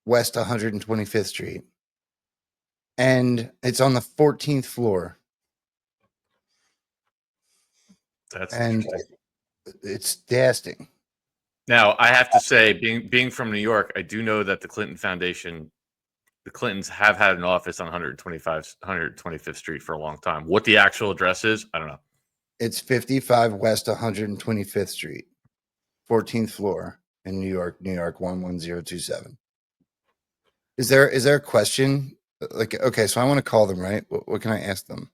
West 125th Street. And it's on the 14th floor. That's and interesting. it's dasting. Now, I have to say, being from New York, I do know that the Clinton Foundation, the Clintons have had an office on 125th Street for a long time. What the actual address is, I don't know. It's 55 West 125th Street, 14th floor in New York, 11027. Is there a question? Like, okay, so I want to call them, right? What can I ask them?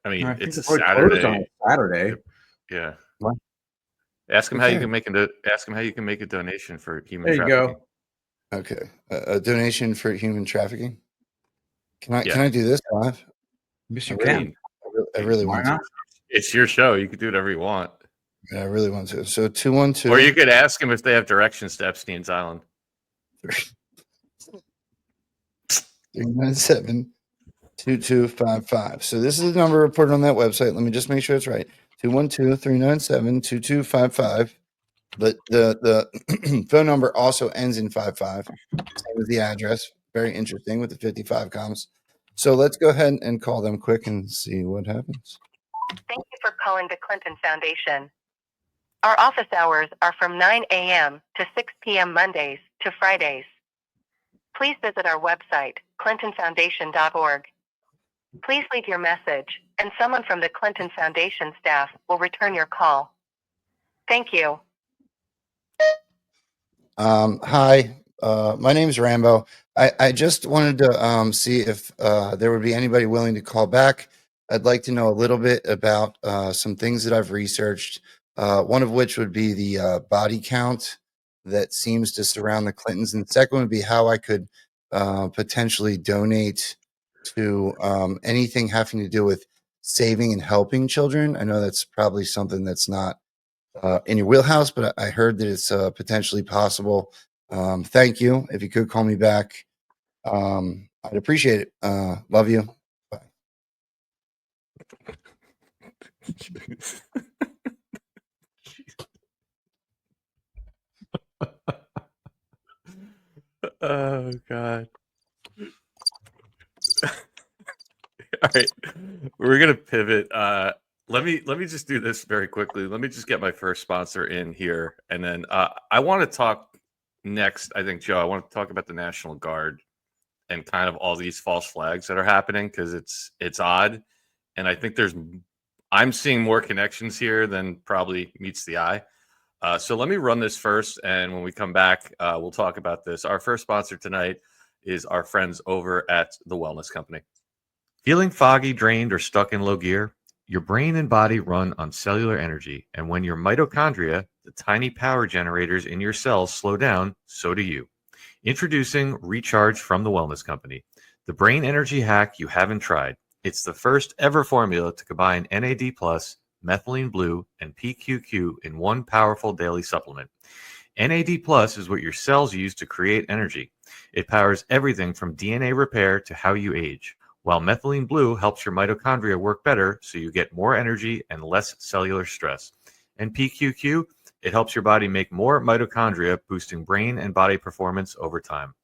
I mean, I think it's a we're closed on Saturday. Saturday. Yeah. What? Ask them how Okay. you can make a donation for human There you trafficking. go. Okay, a donation for human trafficking. Can I Yeah. can I do this live? Yes, you I really, can. I really Why want not? to. It's your show. You can do whatever you want. I really want to. So 212. Or you could ask them if they have directions to Epstein's Island. 397-2255. So this is the number reported on that website. Let me just make sure it's right. 212-397-2255. But the phone number also ends in 55. Same as the address. Very interesting with the 55 commas. So let's go ahead and call them quick and see what happens. Thank you for calling the Clinton Foundation. Our office hours are from 9 a.m. to 6 p.m. Mondays to Fridays. Please visit our website, clintonfoundation.org. Please leave your message, and someone from the Clinton Foundation staff will return your call. Thank you. Hi, my name's Rambo. I just wanted to see if there would be anybody willing to call back. I'd like to know a little bit about some things that I've researched, one of which would be the body count that seems to surround the Clintons. And the second would be how I could potentially donate to anything having to do with saving and helping children. I know that's probably something that's not in your wheelhouse, but I heard that it's potentially possible. Thank you. If you could call me back, I'd appreciate it. Love you. Bye. Oh God. All right. We're gonna pivot. Let me just do this very quickly. Let me just get my first sponsor in here, and then I want to talk next. I think, Joe, I want to talk about the National Guard and kind of all these false flags that are happening, because it's odd, and I think I'm seeing more connections here than probably meets the eye. So let me run this first, and when we come back, we'll talk about this. Our first sponsor tonight is our friends over at the Wellness Company. Feeling foggy, drained, or stuck in low gear? Your brain and body run on cellular energy, and when your mitochondria, the tiny power generators in your cells, slow down, so do you. Introducing Recharge from the Wellness Company, the brain energy hack you haven't tried. It's the first ever formula to combine NAD+, methylene blue, and PQQ in one powerful daily supplement. NAD+ is what your cells use to create energy. It powers everything from DNA repair to how you age, while methylene blue helps your mitochondria work better so you get more energy and less cellular stress. And PQQ, it helps your body make more mitochondria, boosting brain and body performance over time.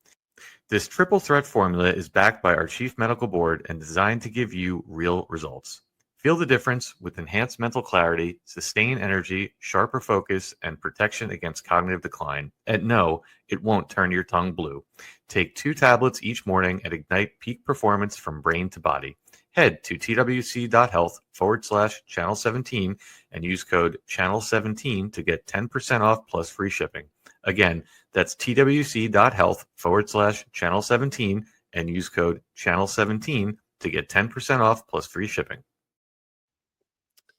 This triple threat formula is backed by our chief medical board and designed to give you real results. Feel the difference with enhanced mental clarity, sustained energy, sharper focus, and protection against cognitive decline. And no, it won't turn your tongue blue. Take 2 tablets each morning and ignite peak performance from brain to body. Head to twc.health/channel17 and use code channel17 to get 10% off plus free shipping. Again, that's twc.health/channel17 and use code channel17 to get 10% off plus free shipping.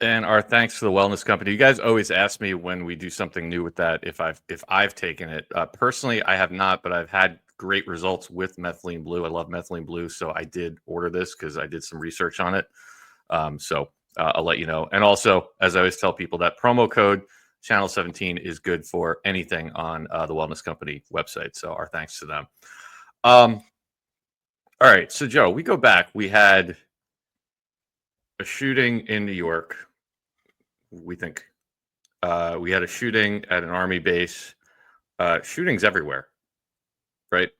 And our thanks to the Wellness Company. You guys always ask me when we do something new with that if I've taken it. Personally, I have not, but I've had great results with methylene blue. I love methylene blue, so I did order this because I did some research on it. So I'll let you know. And also, as I always tell people, that promo code Channel 17 is good for anything on the Wellness Company website. So our thanks to them. All right, so Joe, we go back. We had a shooting in New York. We think we had a shooting at an Army base. Shootings everywhere. right?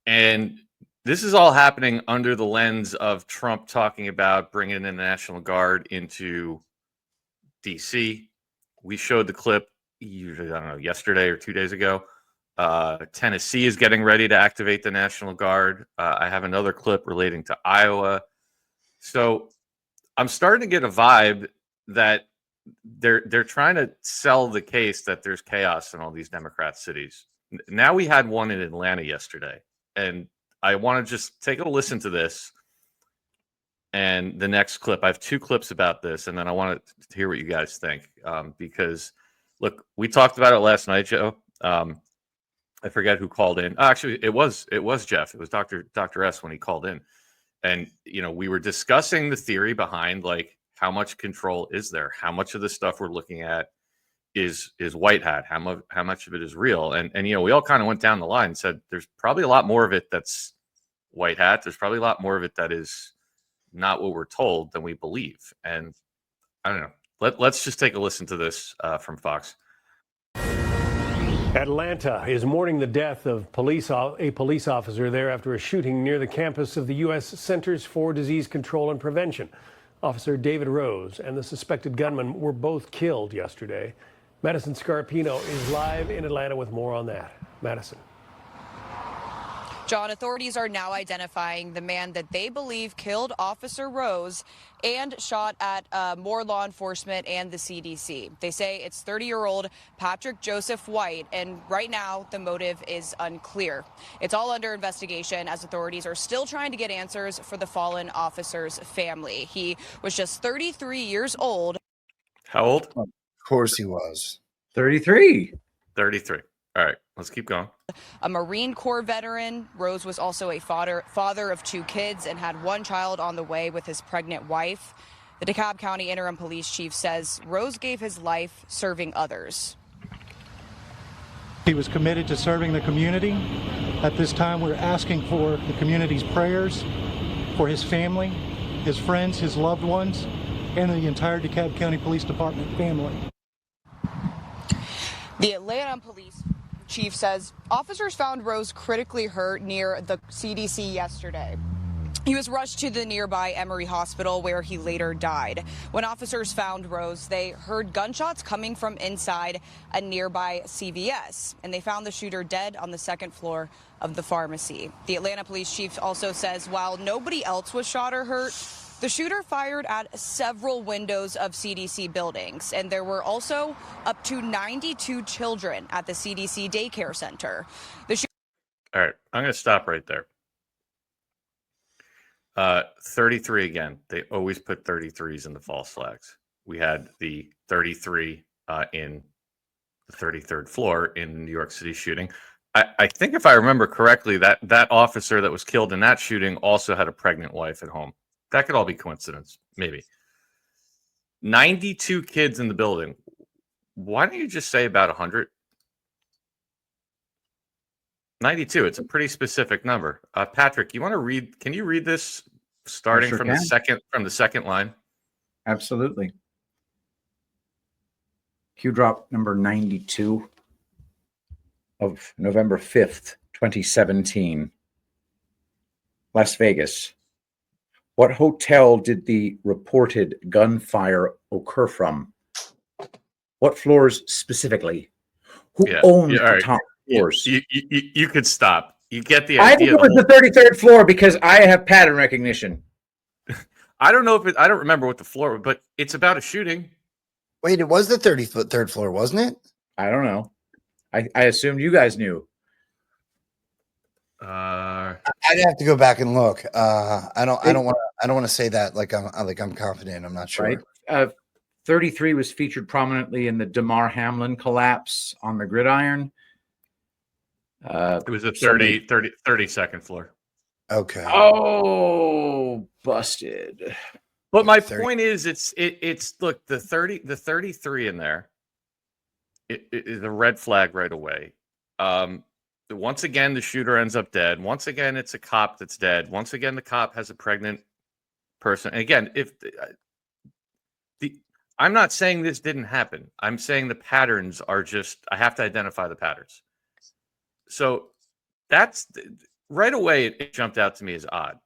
And this is all happening under the lens of Trump talking about bringing in the National Guard into DC. We showed the clip, I don't know, yesterday or 2 days ago. Tennessee is getting ready to activate the National Guard. I have another clip relating to Iowa. So I'm starting to get a vibe that they're trying to sell the case that there's chaos in all these Democrat cities. Now we had one in Atlanta yesterday, and I want to just take a listen to this and the next clip. I have 2 clips about this, and then I want to hear what you guys think, because look, we talked about it last night, Joe. I forget who called in. Actually, it was Jeff. It was Dr. S when he called in, and we were discussing the theory behind, like, how much control is there? How much of the stuff we're looking at is white hat? How much of it is real? And we all kind of went down the line and said there's probably a lot more of it that's white hat. There's probably a lot more of it that is not what we're told than we believe. And I don't know. Let's just take a listen to this from Fox. Atlanta is mourning the death of a police officer there after a shooting near the campus of the U.S. Centers for Disease Control and Prevention. Officer David Rose and the suspected gunman were both killed yesterday. Madison Scarpino is live in Atlanta with more on that. Madison. John, authorities are now identifying the man that they believe killed Officer Rose and shot at more law enforcement and the CDC. They say it's 30-year-old Patrick Joseph White, and right now the motive is unclear. It's all under investigation as authorities are still trying to get answers for the fallen officer's family. He was just 33 years old. How old? Of course he was. 33. 33. All right, let's keep going. A Marine Corps veteran, Rose was also a father of 2 kids and had 1 child on the way with his pregnant wife. The DeKalb County interim police chief says Rose gave his life serving others. He was committed to serving the community. At this time, we're asking for the community's prayers for his family, his friends, his loved ones, and the entire DeKalb County Police Department family. The Atlanta police chief says officers found Rose critically hurt near the CDC yesterday. He was rushed to the nearby Emory Hospital where he later died. When officers found Rose, they heard gunshots coming from inside a nearby CVS, and they found the shooter dead on the 2nd floor of the pharmacy. The Atlanta police chief also says while nobody else was shot or hurt, the shooter fired at several windows of CDC buildings, and there were also up to 92 children at the CDC daycare center. All right, I'm going to stop right there. 33 again. They always put 33s in the false flags. We had the 33 in the 33rd floor in the New York City shooting. I think if I remember correctly, that officer that was killed in that shooting also had a pregnant wife at home. That could all be coincidence, maybe. 92 kids in the building. Why don't you just say about 100? 92. It's a pretty specific number. Patrick, you want to read? Can you read this starting from the second line? Absolutely. Q drop number 92 of November 5th, 2017. Las Vegas. What hotel did the reported gunfire occur from? What floors specifically? Who owns the top floors? You could stop. You get the I idea. think it was the 33rd floor because I have pattern recognition. I don't know if I don't remember what the floor, but it's about a shooting. Wait, it was the 33rd floor, wasn't it? I don't know. I assumed you guys knew. I'd have to go back and look. I don't want to say that like I'm confident. I'm not sure. Right. 33 was featured prominently in the Damar Hamlin collapse on the gridiron. It was a 32nd floor. Okay. Oh, busted. But my point is, it's look, the 33 in there. It is a red flag right away. Once again, the shooter ends up dead. Once again, it's a cop that's dead. Once again, the cop has a pregnant person. And again, I'm not saying this didn't happen. I'm saying the patterns are just, I have to identify the patterns. So That's right away. It jumped out to me as odd.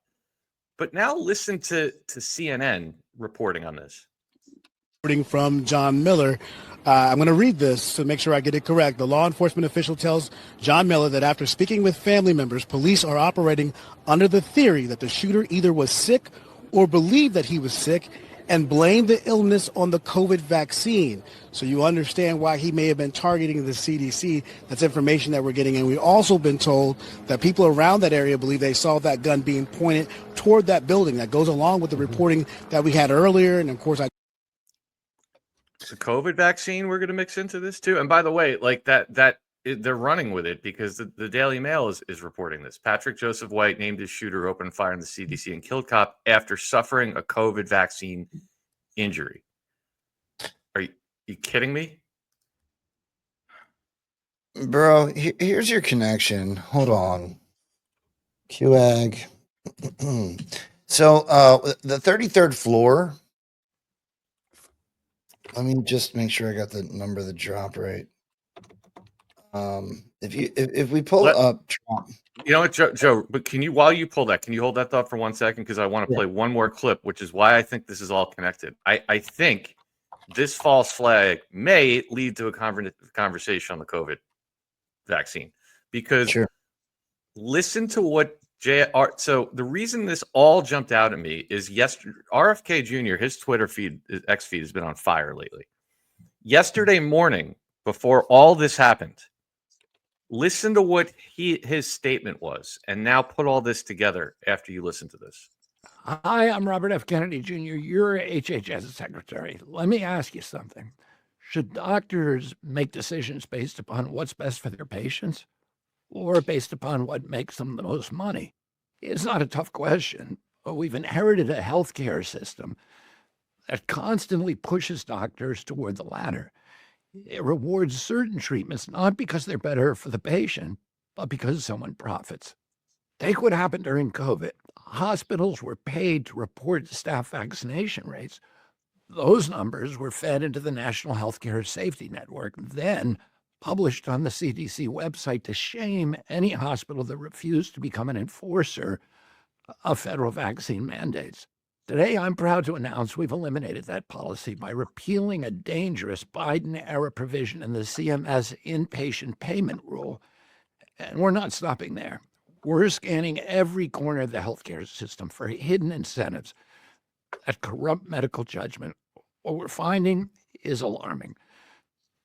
But now listen to CNN reporting on this. From John Miller. I'm going to read this to make sure I get it correct. The law enforcement official tells John Miller that after speaking with family members, police are operating under the theory that the shooter either was sick or believed that he was sick and blamed the illness on the COVID vaccine. So you understand why he may have been targeting the CDC. That's information that we're getting. And we've also been told that people around that area believe they saw that gun being pointed toward that building. That goes along with the reporting that we had earlier. And of course, The COVID vaccine we're going to mix into this too. And by the way, like they're running with it because the Daily Mail is reporting this. Patrick Joseph White named his shooter, opened fire in the CDC and killed cop after suffering a COVID vaccine injury. Are you kidding me? Bro, here's your connection. Hold on. QAG. So the 33rd floor. Let me just make sure I got the number of the drop right. If we pull up Trump. You know what, Joe, but while you pull that, can you hold that thought for 1 second? Because I want to play one more clip, which is why I think this is all connected. I think this false flag may lead to a conversation on the COVID vaccine. Because listen to what so the reason this all jumped out at me is yesterday, RFK Jr., his Twitter feed, his X feed has been on fire lately. Yesterday morning, before all this happened, listen to what his statement was, and now put all this together after you listen to this. Hi, I'm Robert F. Kennedy Jr., your HHS secretary. Let me ask you something. Should doctors make decisions based upon what's best for their patients or based upon what makes them the most money? It's not a tough question, but we've inherited a healthcare system that constantly pushes doctors toward the latter. It rewards certain treatments, not because they're better for the patient, but because someone profits. Take what happened during COVID. Hospitals were paid to report staff vaccination rates. Those numbers were fed into the National Healthcare Safety Network, then published on the CDC website to shame any hospital that refused to become an enforcer of federal vaccine mandates. Today, I'm proud to announce we've eliminated that policy by repealing a dangerous Biden-era provision in the CMS inpatient payment rule. And we're not stopping there. We're scanning every corner of the healthcare system for hidden incentives that corrupt medical judgment. What we're finding is alarming.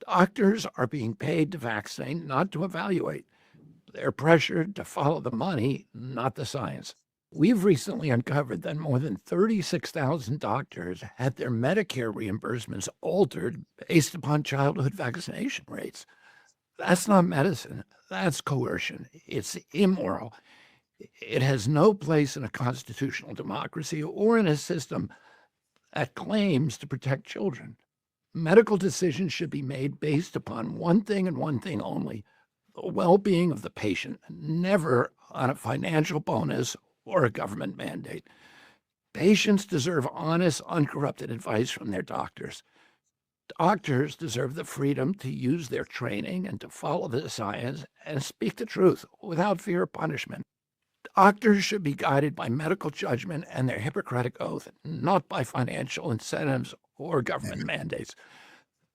Doctors are being paid to vaccinate, not to evaluate. They're pressured to follow the money, not the science. We've recently uncovered that more than 36,000 doctors had their Medicare reimbursements altered based upon childhood vaccination rates. That's not medicine. That's coercion. It's immoral. It has no place in a constitutional democracy or in a system that claims to protect children. Medical decisions should be made based upon one thing and one thing only, the well-being of the patient, never on a financial bonus or a government mandate. Patients deserve honest, uncorrupted advice from their doctors. Doctors deserve the freedom to use their training and to follow the science and speak the truth without fear of punishment. Doctors should be guided by medical judgment and their Hippocratic oath, not by financial incentives or government mandates.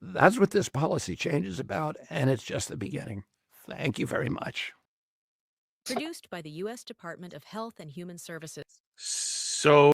That's what this policy change is about, and it's just the beginning. Thank you very much. Produced by the U.S. Department of Health and Human Services. So